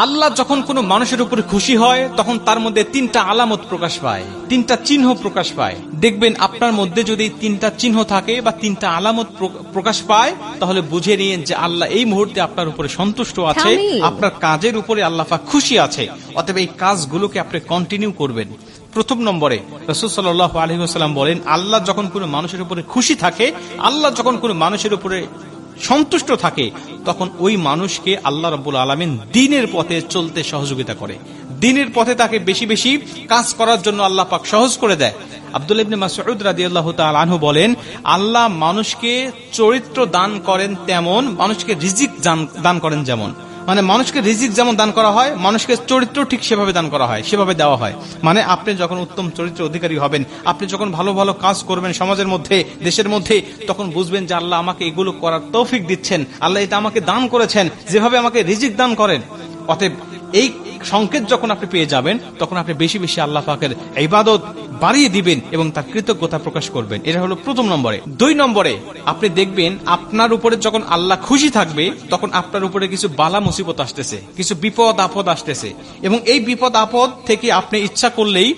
আল্লাহ যখন কোনো মানুষের উপরে খুশি হয় তখন তার মধ্যে তিনটা আলামত প্রকাশ পায়, তিনটা চিহ্ন প্রকাশ পায়। দেখবেন আপনার মধ্যে যদি তিনটা চিহ্ন থাকে বা তিনটা আলামত প্রকাশ পায়, তাহলে বুঝে নিন যে আল্লাহ এই মুহূর্তে আপনার উপরে সন্তুষ্ট আছে, আপনার কাজের উপরে আল্লাহ পাক খুশি আছে। অতএব এই কাজগুলোকে আপনি কন্টিনিউ করবেন। প্রথম নম্বরে রাসূল সাল্লাল্লাহু আলাইহি ওয়াসাল্লাম বলেন, আল্লাহ যখন কোনো মানুষের উপরে খুশি থাকে, আল্লাহ যখন কোনো মানুষের উপরে সন্তুষ্ট থাকে, তখন ওই মানুষকে আল্লাহ রাব্বুল আলামিন দ্বীনের পথে চলতে সহযোগিতা করে, দ্বীনের পথে তাকে বেশি বেশি কাজ করার জন্য আল্লাহ পাক সহজ করে দেয়। আব্দুল্লাহ ইবনে মাসউদ রাদিয়াল্লাহু তাআলা আনহু বলেন, আল্লাহ মানুষকে চরিত্র দান করেন তেমন, মানুষকে রিজিক দান করেন যেমন, মানে মানুষকে রিজিক যেমন দান করা হয়, মানুষকে চরিত্র ঠিক সেভাবে দান করা হয়, সেভাবে দেওয়া হয়। মানে আপনি যখন উত্তম চরিত্রের অধিকারী হবেন, আপনি যখন ভালো ভালো কাজ করবেন সমাজের মধ্যে, দেশের মধ্যে, তখন বুঝবেন যে আল্লাহ আমাকে এগুলো করার তৌফিক দিচ্ছেন, আল্লাহ এটা আমাকে দান করেছেন, যেভাবে আমাকে রিজিক দান করেন। অতএব এই সংকেত যখন আপনি পেয়ে যাবেন, তখন আপনি বেশি বেশি আল্লাহ পাকের ইবাদত বাড়িয়ে দিবেন এবং তার কৃতজ্ঞতা প্রকাশ করবেন। এটা হলো প্রথম নম্বরে। দুই নম্বরে আপনি দেখবেন আপনার উপরে যখন আল্লাহ খুশি থাকবে, তখন আপনার উপরে কিছু বালা মুসিবত আসতেছে, কিছু বিপদ আপদ আসতেছে, এবং এই বিপদ আপদ থেকে আপনি ইচ্ছা করলেই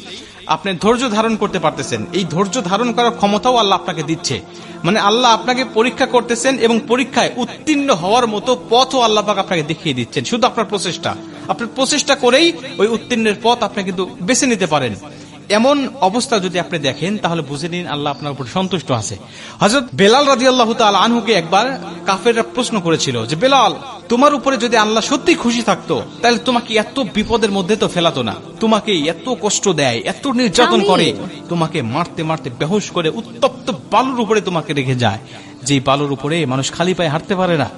আপনি ধৈর্য ধারণ করতে পারতেছেন। এই ধৈর্য ধারণ করার ক্ষমতাও আল্লাহ আপনাকে দিচ্ছে। মানে আল্লাহ আপনাকে পরীক্ষা করতেছেন এবং পরীক্ষায় উত্তীর্ণ হওয়ার মতো পথও আল্লাহ পাক আপনাকে দেখিয়ে দিচ্ছেন। শুধু আপনার প্রচেষ্টা করেই ওই উত্তীর্ণের পথ আপনি কিন্তু বেছে নিতে পারেন। এমন অবস্থা যদি আপনি দেখেন, তাহলে বুঝে নিন আল্লাহ আপনার উপর সন্তুষ্ট আছে। হযরত বেলাল রাদিয়াল্লাহু তাআলা আনহুকে একবার কাফেররা প্রশ্ন করেছিল যে, বেলাল, তোমার উপরে যদি আল্লাহ সত্যি খুশি থাকতো, তাহলে তোমাকে এত বিপদের মধ্যে তো ফেলাতো না, তোমাকে এত কষ্ট দেয়, এত নির্যাতন করে, তোমাকে মারতে মারতে বেহুশ করে উত্তপ্ত বালুর উপরে তোমাকে রেখে যায়, যে বালুর উপরে মানুষ খালি পায়ে হাঁটতে পারে না,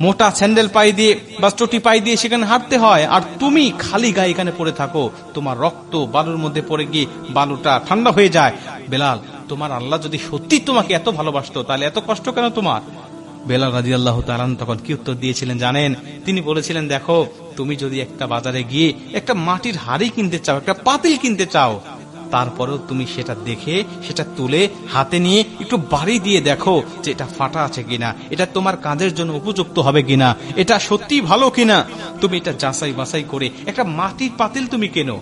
মোটা স্যান্ডেল পাই দিয়ে বা চটি পাই দিয়ে সেখানে হাঁটতে হয়, আর তুমি খালি গায়ে এখানে পড়ে থাকো, তোমার রক্ত বালুর মধ্যে পড়ে গিয়ে বালুটা ঠান্ডা হয়ে যায়। বেলাল, তোমার আল্লাহ যদি সত্যি তোমাকে এত ভালোবাসতো, তাহলে এত কষ্ট কেন তোমার? বেলাল রাদিয়াল্লাহু তাআলা তখন কি উত্তর দিয়েছিলেন জানেন? তিনি বলেছিলেন, দেখো, তুমি যদি একটা বাজারে গিয়ে একটা মাটির হাড়ি কিনতে চাও, একটা পাতিল কিনতে চাও, তারপরেও তুমি সেটা দেখে সেটা তুলে হাতে নিয়ে একটু বাড়ি দিয়ে দেখো যে এটা ফাটা আছে কিনা, এটা তোমার কাজের জন্য উপযুক্ত হবে কিনা, এটা সত্যি ভালো কিনা। তুমি এটা যাচাই বাছাই করে একটা মাটির পাতিল তুমি কেনো।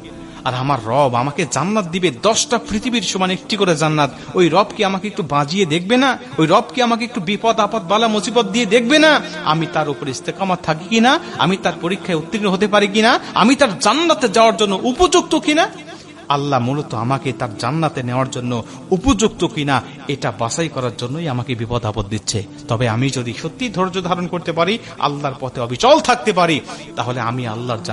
আর আমার রব আমাকে জান্নাত দিবে 10টা পৃথিবীর সমান একটি করে জান্নাত। ওই রব কি আমাকে একটু বাজিয়ে দেখবে না? ওই রব কি আমাকে একটু বিপদ আপদ বালা মুসিবত দিয়ে দেখবে না? আমি তার উপর ইস্তেকামত থাকি কিনা, আমি তার পরীক্ষায় উত্তীর্ণ হতে পারি কিনা, আমি তার জান্নাতে যাওয়ার জন্য উপযুক্ত কিনা। আল্লাহ মূলত আমাকে তার জান্নাতে নেওয়ার জন্য উপযুক্ত কিনা এটা বাছাই করার জন্যই আমাকে বিপদ আপদ দিচ্ছে। তবে আমি যদি সত্যি ধৈর্য ধারণ করতে পারি, আল্লাহর পথে অবিচল থাকতে পারি, তাহলে আমি আল্লাহর